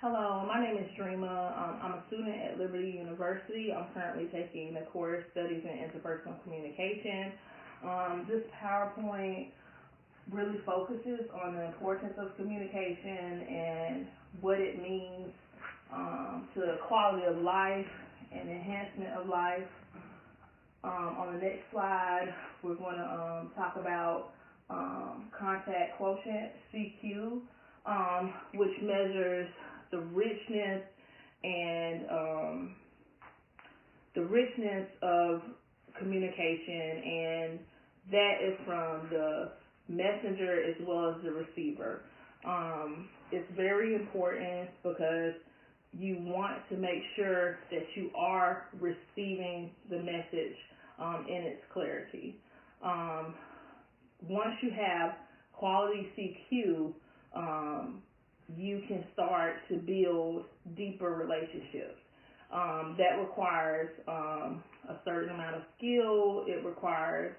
Hello, my name is Drema. I'm a student at Liberty University. I'm currently taking the course Studies in Interpersonal Communication. This PowerPoint really focuses on the importance of communication and what it means to quality of life and enhancement of life. On the next slide, we're going to talk about contact quotient, CQ, which measures the richness and the richness of communication, and that is from the messenger as well as the receiver. It's very important because you want to make sure that you are receiving the message in its clarity. Once you have quality CQ, you can start to build deeper relationships. That requires a certain amount of skill. It requires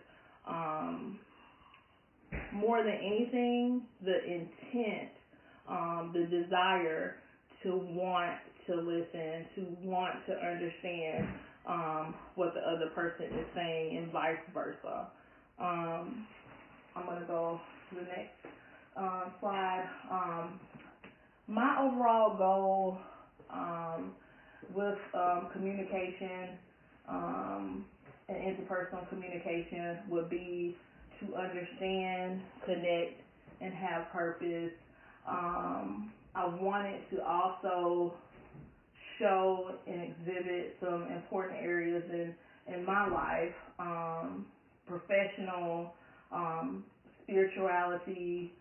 more than anything the intent, the desire to want to listen, to want to understand what the other person is saying, and vice versa. I'm going to go to the next slide. My overall goal with communication and interpersonal communication would be to understand, connect, and have purpose. I wanted to also show and exhibit some important areas in my life, professional, spirituality,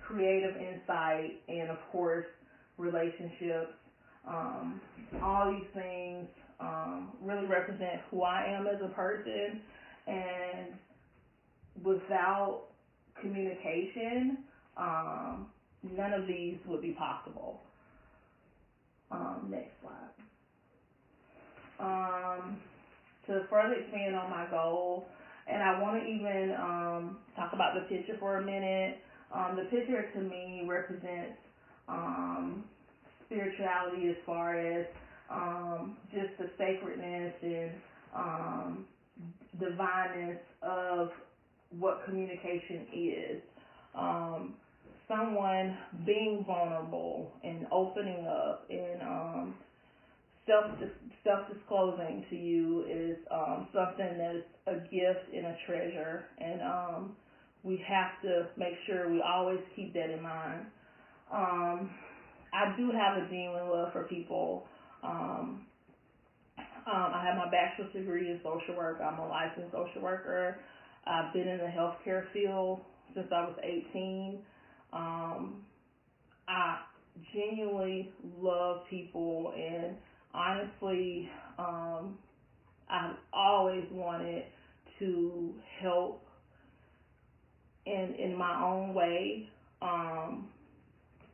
creative insight, and of course, relationships. All these things really represent who I am as a person, and without communication, none of these would be possible. Next slide. To further expand on my goal, and I want to even talk about the picture for a minute. The picture to me represents spirituality as far as just the sacredness and divineness of what communication is. Someone being vulnerable and opening up and self-disclosing to you is something that's a gift and a treasure, and we have to make sure we always keep that in mind. I do have a genuine love for people. I have my bachelor's degree in social work. I'm a licensed social worker. I've been in the healthcare field since I was 18. I genuinely love people, and honestly, I've always wanted to help in my own way.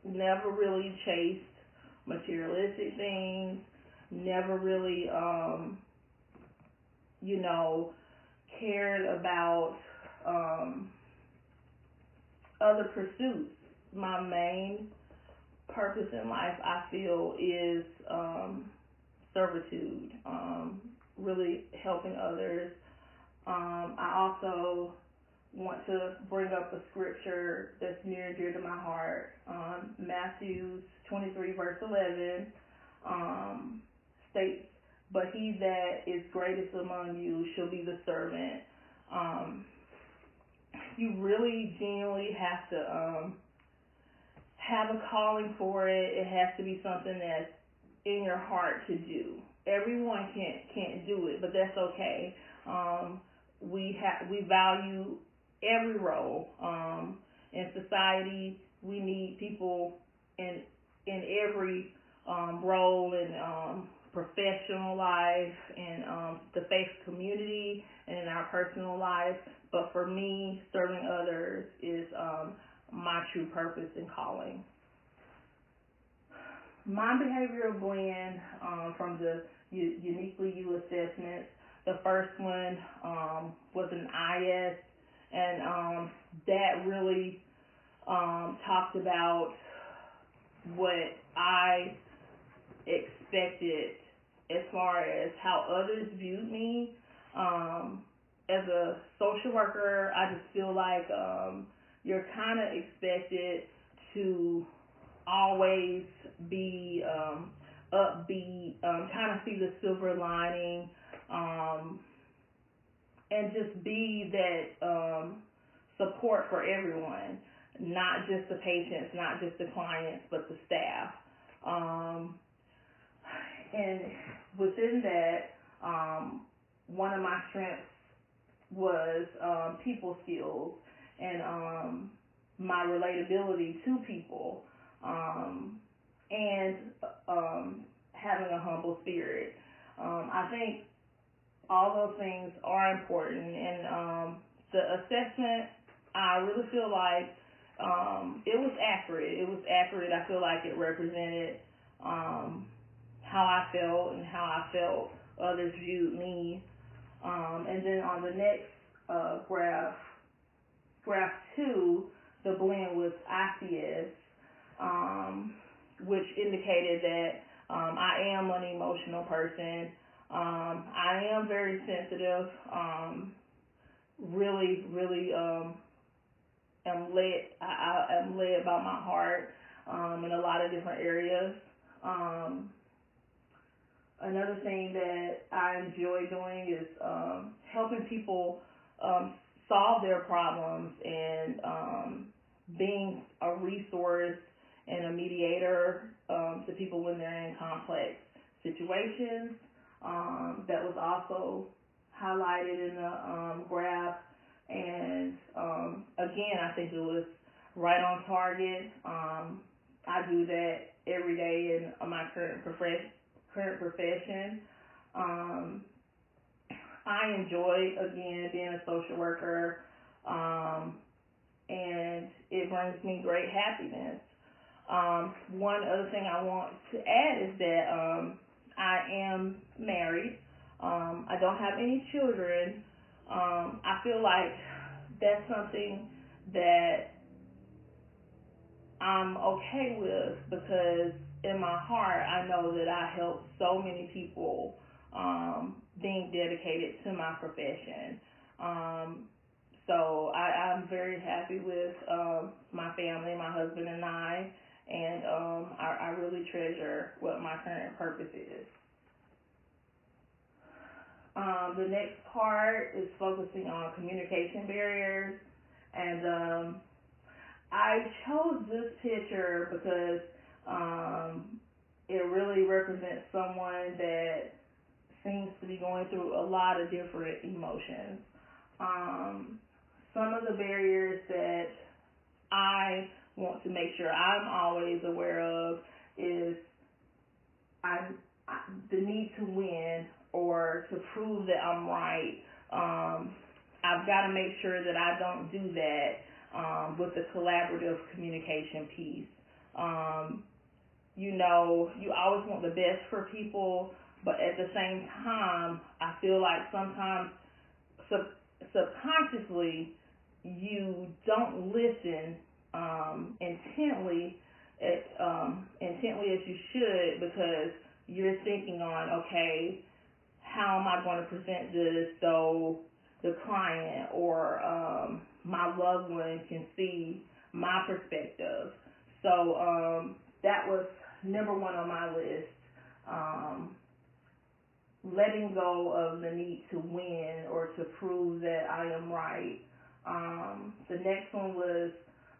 Never really chased materialistic things. Never really, cared about other pursuits. My main purpose in life, I feel, is servitude, really helping others. I also want to bring up a scripture that's near and dear to my heart. Matthew 23, verse 11 states, "But he that is greatest among you shall be the servant." You really genuinely have to have a calling for it. It has to be something that's in your heart to do. Everyone can't do it, but that's okay. We value every role in society. We need people in every role in professional life, in the faith community, and in our personal life. But for me, serving others is my true purpose and calling. My behavioral blend from the Uniquely You assessments, the first one was an IS, and that really talked about what I expected as far as how others viewed me. As a social worker, I just feel like you're kind of expected to always be upbeat, kind of see the silver lining, and just be that support for everyone, not just the patients, not just the clients, but the staff. And within that, one of my strengths was people skills and my relatability to people, and having a humble spirit. I think all those things are important, and the assessment, I really feel like it was accurate. It was accurate. I feel like it represented how I felt and how I felt others viewed me. And then on the next graph 2, the blend with ICS, which indicated that I am an emotional person. I am very sensitive. Really am led. I am led by my heart in a lot of different areas. Another thing that I enjoy doing is helping people solve their problems and being a resource and a mediator to people when they're in complex situations. That was also highlighted in the graph. And again, I think it was right on target. I do that every day in my current profession. I enjoy, again, being a social worker, and it brings me great happiness. One other thing I want to add is that I am married. I don't have any children. I feel like that's something that I'm okay with, because in my heart I know that I help so many people being dedicated to my profession. So I'm very happy with my family, my husband and I, and I really treasure what my current purpose is. The next part is focusing on communication barriers, and I chose this picture because it really represents someone that seems to be going through a lot of different emotions. Some of the barriers that I want to make sure I'm always aware of is the need to win or to prove that I'm right. I've got to make sure that I don't do that with the collaborative communication piece. You always want the best for people, but at the same time, I feel like sometimes subconsciously you don't listen intently as you should, because you're thinking on, okay, how am I going to present this so the client or my loved one can see my perspective. So that was number one on my list. Letting go of the need to win or to prove that I am right. The next one was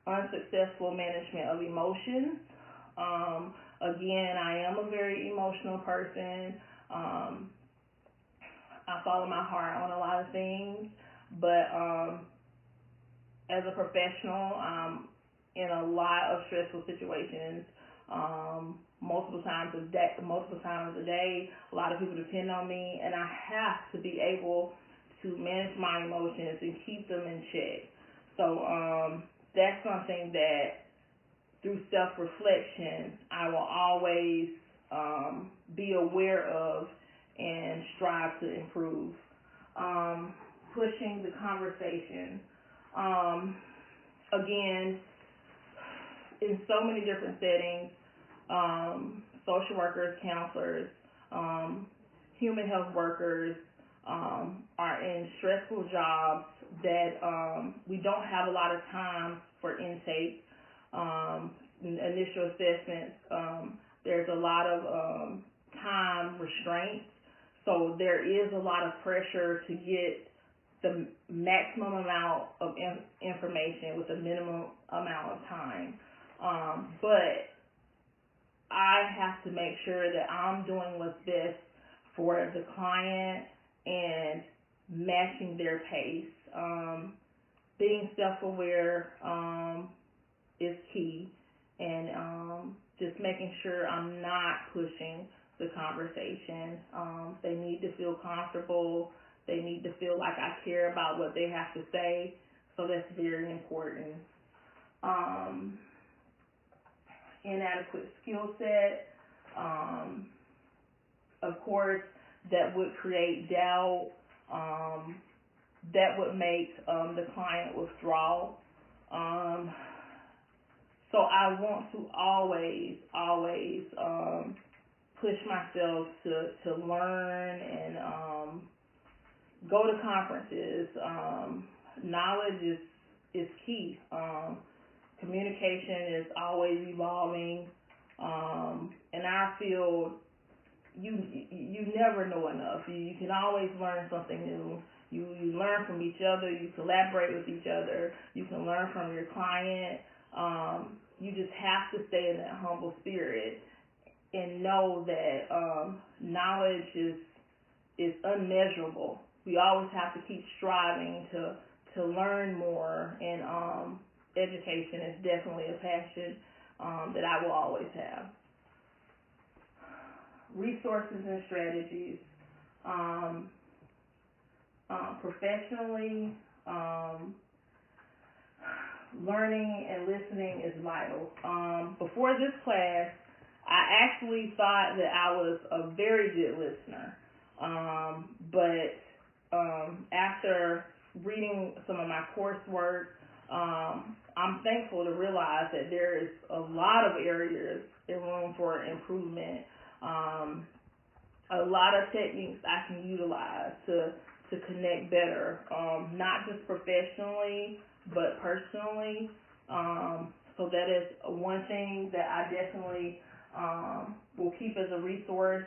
unsuccessful management of emotions. Again, I am a very emotional person. I follow my heart on a lot of things, but as a professional, I'm in a lot of stressful situations. Multiple times a day. A lot of people depend on me, and I have to be able to manage my emotions and keep them in check. So that's something that, through self-reflection, I will always be aware of and strive to improve. Pushing the conversation. Again, in so many different settings, social workers, counselors, human health workers are in stressful jobs that we don't have a lot of time for intake, initial assessments. There's a lot of time restraints, so there is a lot of pressure to get the maximum amount of information with a minimum amount of time. But I have to make sure that I'm doing what's best for the client and matching their pace. Being self-aware is key, and just making sure I'm not pushing the conversation. They need to feel comfortable. They need to feel like I care about what they have to say, so that's very important. Inadequate skill set, of course, that would create doubt, that would make the client withdraw. So I want to always push myself to learn and go to conferences. Knowledge is key. Communication is always evolving, and I feel you never know enough. You can always learn something new. You learn from each other. You collaborate with each other. You can learn from your client. You just have to stay in that humble spirit and know that knowledge is unmeasurable. We always have to keep striving to learn more, and education is definitely a passion that I will always have. Resources and strategies. Professionally, learning and listening is vital. Before this class, I actually thought that I was a very good listener, but after reading some of my coursework, I'm thankful to realize that there is a lot of areas and room for improvement. A lot of techniques I can utilize to connect better, not just professionally, but personally. So that is one thing that I definitely will keep as a resource.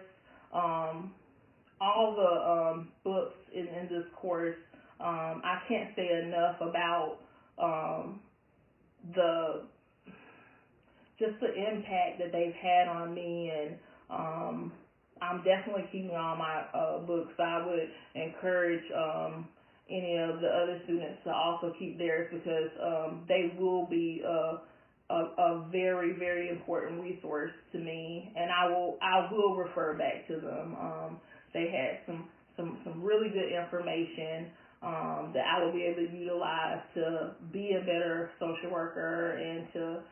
All the books in this course, I can't say enough about the impact that they've had on me, and I'm definitely keeping all my books. I would encourage any of the other students to also keep theirs, because they will be a very, very important resource to me, and I will refer back to them. They had some really good information that I will be able to utilize to be a better social worker and to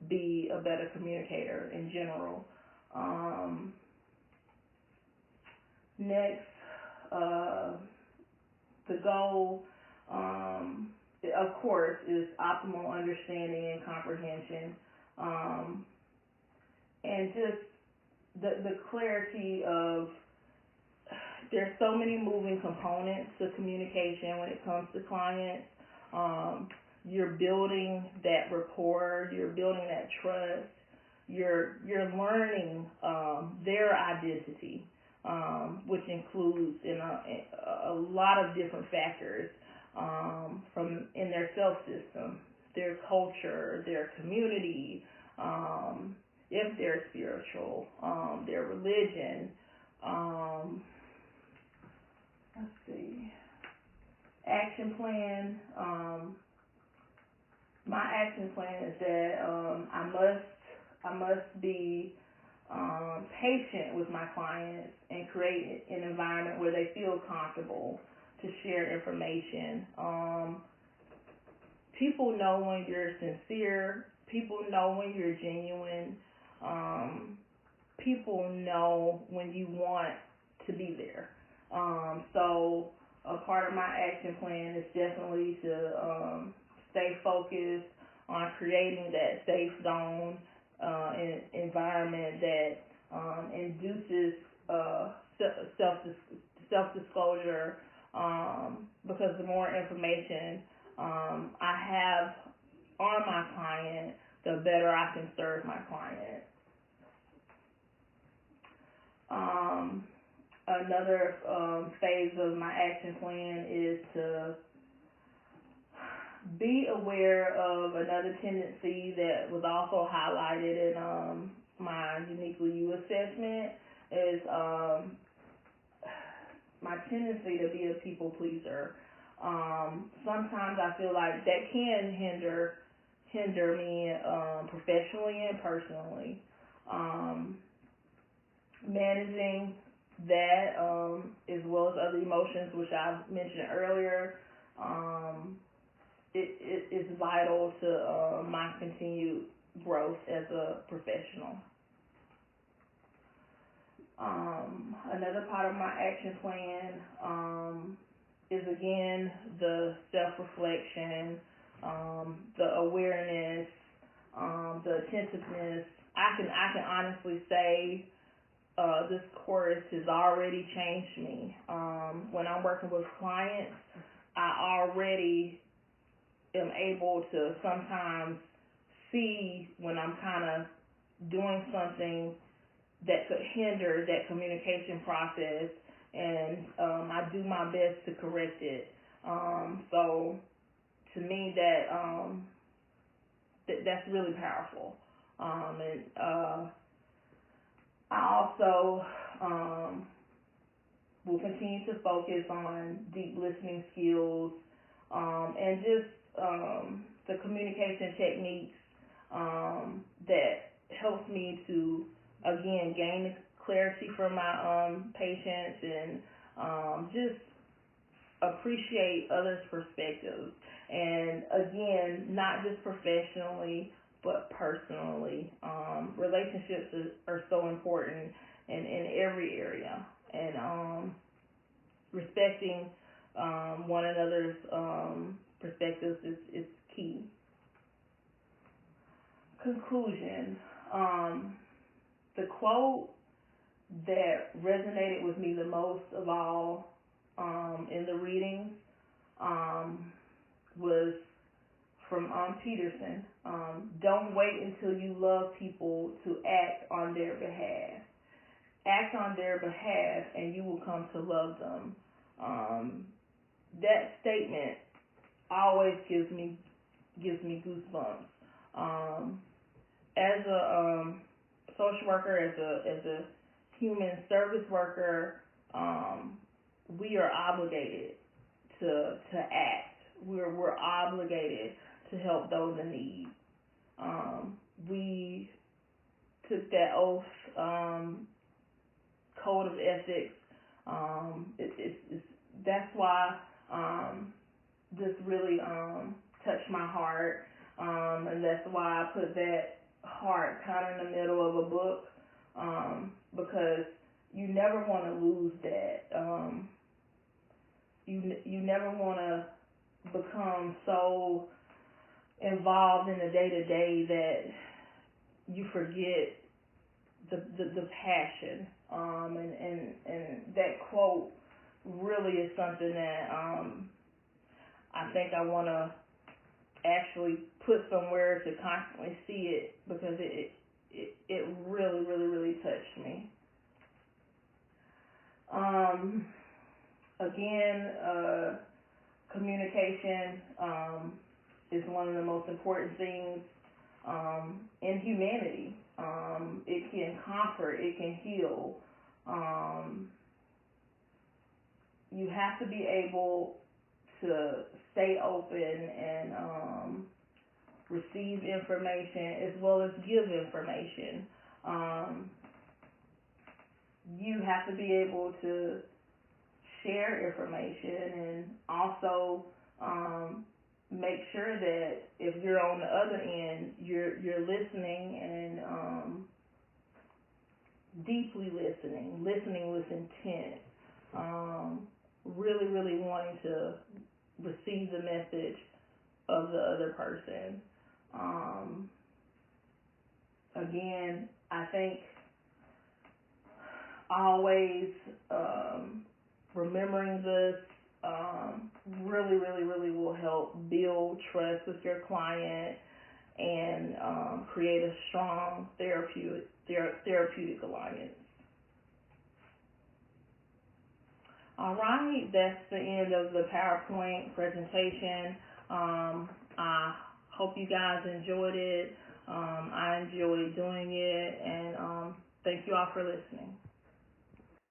be a better communicator in general. Next, the goal, of course, is optimal understanding and comprehension, and just the clarity of, there's so many moving components to communication when it comes to clients. You're building that rapport, you're building that trust, you're learning their identity, which includes a lot of different factors, from in their self-system, their culture, their community, if they're spiritual, their religion. Let's see. Action plan. My action plan is that I must be patient with my clients and create an environment where they feel comfortable to share information. People know when you're sincere. People know when you're genuine. People know when you want to be there. So a part of my action plan is definitely to stay focused on creating that safe zone environment that induces self-disclosure, because the more information I have on my client, the better I can serve my client. Another phase of my action plan is to be aware of another tendency that was also highlighted in my Uniquely You assessment is my tendency to be a people pleaser. Sometimes I feel like that can hinder me professionally and personally. Managing that as well as other emotions, which I mentioned earlier, it is vital to my continued growth as a professional. Another part of my action plan is again the self-reflection, the awareness, the attentiveness. I can honestly say this course has already changed me. When I'm working with clients, I already am able to sometimes see when I'm kind of doing something that could hinder that communication process, and I do my best to correct it. So to me, that's really powerful. And I also will continue to focus on deep listening skills, and just the communication techniques that helps me to, again, gain clarity from my patients and just appreciate others' perspectives. And again, not just professionally, but personally. Relationships are so important in every area, and respecting one another's perspectives is key. Conclusion. The quote that resonated with me the most of all in the readings was from Peterson. Don't wait until you love people to act on their behalf. Act on their behalf and you will come to love them. That statement always gives me goosebumps. As a social worker, as a human service worker, we are obligated to act. We're obligated to help those in need. We took that oath, code of ethics. That's why this really touched my heart, and that's why I put that heart kind of in the middle of a book, because you never want to lose that. You never want to become so involved in the day-to-day that you forget the passion. And that quote really is something that I think I want to actually put somewhere to constantly see it, because it really, really, really touched me. Again, communication is one of the most important things in humanity. It can comfort, it can heal. You have to be able to stay open and receive information as well as give information. You have to be able to share information and also make sure that if you're on the other end, you're listening and deeply listening with intent, really, really wanting to receive the message of the other person. again, I think always remembering this really, really, really will help build trust with your client and create a strong therapeutic alliance. All right, that's the end of the PowerPoint presentation. I hope you guys enjoyed it. I enjoyed doing it, and thank you all for listening.